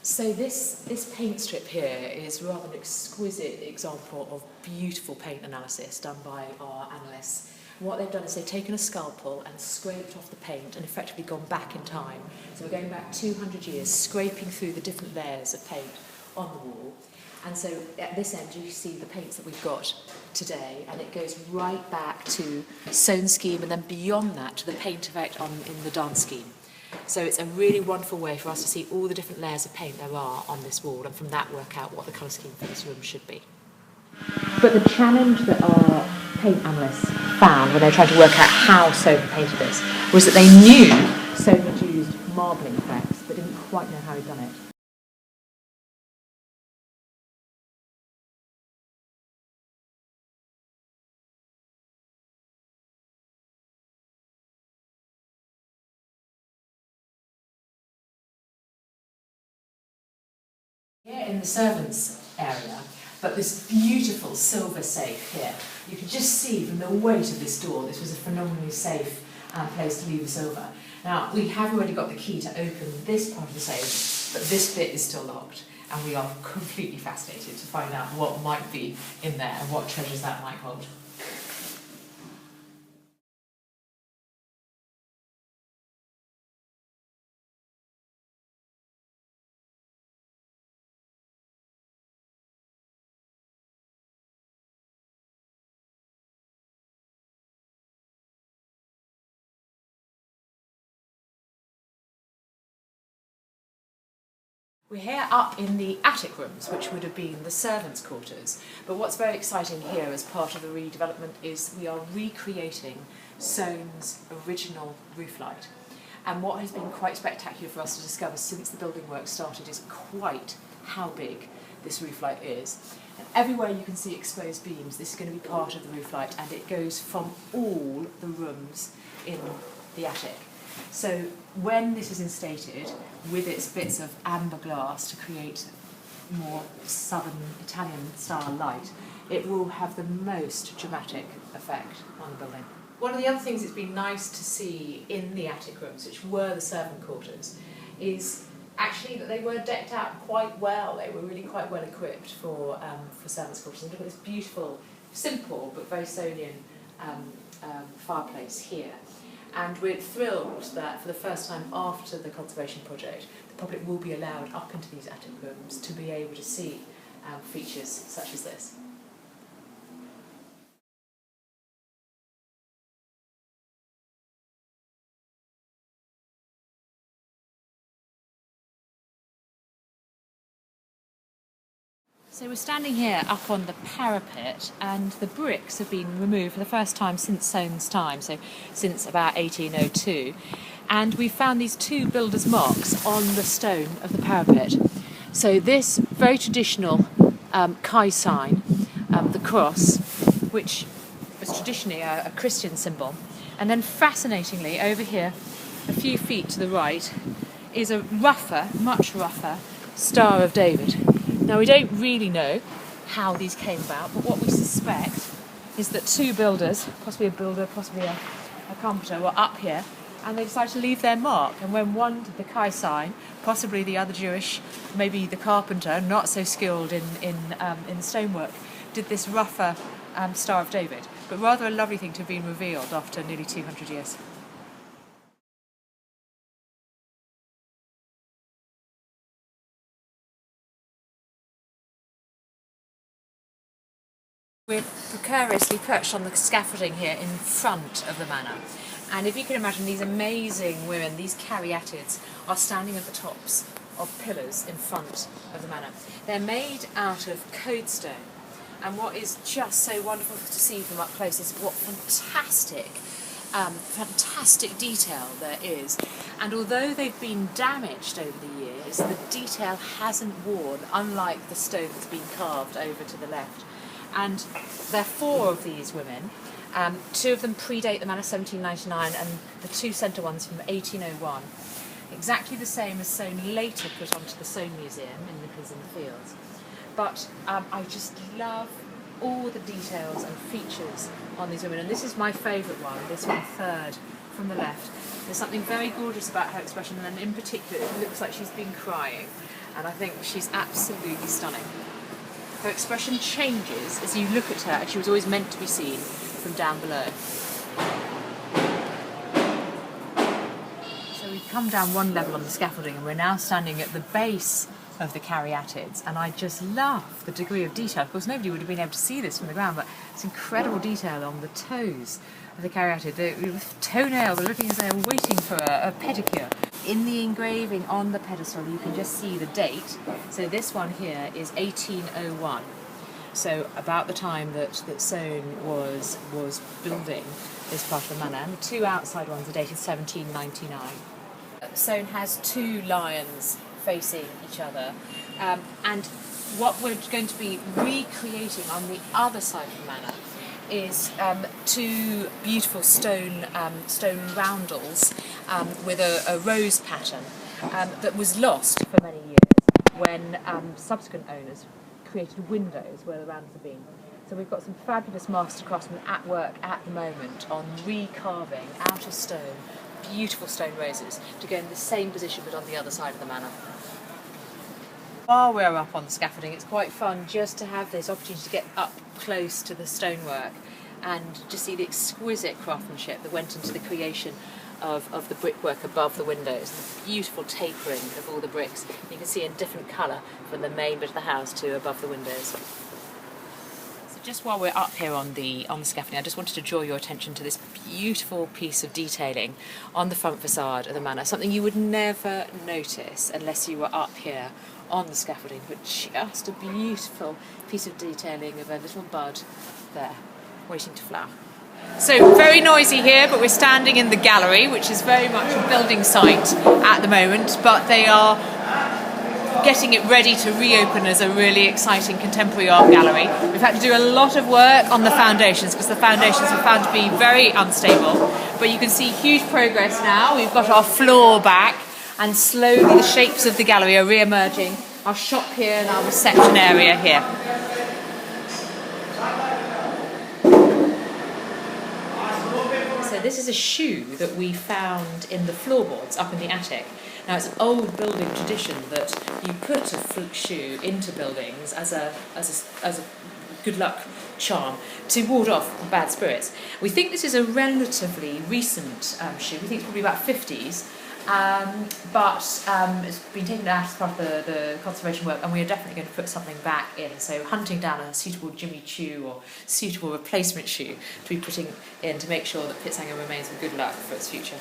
So this paint strip here is rather an exquisite example of beautiful paint analysis done by our analysts. What they've done is they've taken a scalpel and scraped off the paint and effectively gone back in time. So we're going back 200 years, scraping through the different layers of paint on the wall. And so at this end you see the paints that we've got today, and it goes right back to Soane scheme and then beyond that to the paint effect in the dance scheme. So it's a really wonderful way for us to see all the different layers of paint there are on this wall, and from that work out what the colour scheme for this room should be. But the challenge that our paint analysts found when they were trying to work out how Soane painted this was that they knew Soane had used marbling effects but didn't quite know how he'd done it. Here in the servants' area, but this beautiful silver safe here. You can just see from the weight of this door, this was a phenomenally safe place to leave the silver. Now, we have already got the key to open this part of the safe, but this bit is still locked, and we are completely fascinated to find out what might be in there and what treasures that might hold. We're here up in the attic rooms, which would have been the servants' quarters. But what's very exciting here as part of the redevelopment is we are recreating Soane's original roof light. And what has been quite spectacular for us to discover since the building work started is quite how big this roof light is. And everywhere you can see exposed beams, this is going to be part of the roof light, and it goes from all the rooms in the attic. So when this is instated with its bits of amber glass to create more southern Italian style light, it will have the most dramatic effect on the building. One of the other things that's been nice to see in the attic rooms, which were the servant quarters, is actually that they were decked out quite well. They were really quite well equipped for servants' quarters. And look at this beautiful, simple but very Soanian fireplace here. And we're thrilled that for the first time after the conservation project, the public will be allowed up into these attic rooms to be able to see features such as this. So we're standing here up on the parapet, and the bricks have been removed for the first time since Soane's time, so since about 1802. And we found these two builders' marks on the stone of the parapet. So this very traditional Kai sign, the cross, which was traditionally a Christian symbol. And then fascinatingly, over here, a few feet to the right, is a rougher, much rougher Star of David. Now, we don't really know how these came about, but what we suspect is that two builders, possibly a builder, possibly a carpenter, were up here and they decided to leave their mark. And when one did the Kai sign, possibly the other Jewish, maybe the carpenter, not so skilled in stonework, did this rougher Star of David. But rather a lovely thing to have been revealed after nearly 200 years. We're precariously perched on the scaffolding here in front of the manor. And if you can imagine, these amazing women, these caryatids, are standing at the tops of pillars in front of the manor. They're made out of codestone. And what is just so wonderful to see from up close is what fantastic detail there is. And although they've been damaged over the years, the detail hasn't worn, unlike the stone that's been carved over to the left. And there are four of these women. Two of them predate the manor, 1799, and the two centre ones from 1801. Exactly the same as Soane later put onto the Soane Museum in Nichols in the Fields. But I just love all the details and features on these women. And this is my favourite one, this one third from the left. There's something very gorgeous about her expression, and in particular it looks like she's been crying. and I think she's absolutely stunning. Her expression changes as you look at her, and she was always meant to be seen from down below. So we've come down one level on the scaffolding, and we're now standing at the base of the caryatids, and I just love the degree of detail. Of course, nobody would have been able to see this from the ground, but it's incredible detail on the toes of the caryatid. The toenails are looking as though they're waiting for a pedicure. In the engraving on the pedestal, you can just see the date. So this one here is 1801. So about the time that Soane was building this part of the manor. And the two outside ones are dated 1799. Soane has two lions facing each other, and what we're going to be recreating on the other side of the manor is two beautiful stone roundels with a rose pattern that was lost for many years when subsequent owners created windows where the roundels have been. So we've got some fabulous master craftsmen at work at the moment on recarving out of stone beautiful stone roses to go in the same position but on the other side of the manor. While we're up on the scaffolding, it's quite fun just to have this opportunity to get up close to the stonework and to see the exquisite craftsmanship that went into the creation of the brickwork above the windows, the beautiful tapering of all the bricks. You can see in different colour from the main bit of the house to above the windows. So just while we're up here on the scaffolding, I just wanted to draw your attention to this beautiful piece of detailing on the front facade of the manor, something you would never notice unless you were up here on the scaffolding, but just a beautiful piece of detailing of a little bud there, waiting to flower. So very noisy here, but we're standing in the gallery, which is very much a building site at the moment, but they are getting it ready to reopen as a really exciting contemporary art gallery. We've had to do a lot of work on the foundations because the foundations were found to be very unstable, but you can see huge progress now. We've got our floor back, and slowly the shapes of the gallery are re-emerging. Our shop here and our reception area here. So this is a shoe that we found in the floorboards up in the attic. Now it's an old building tradition that you put a shoe into buildings as a good luck charm to ward off bad spirits. We think this is a relatively recent shoe. We think it's probably about 50s. But it's been taken out as part of the conservation work, and we are definitely going to put something back in. So hunting down a suitable Jimmy Choo or suitable replacement shoe to be putting in to make sure that Pitzhanger remains with good luck for its future.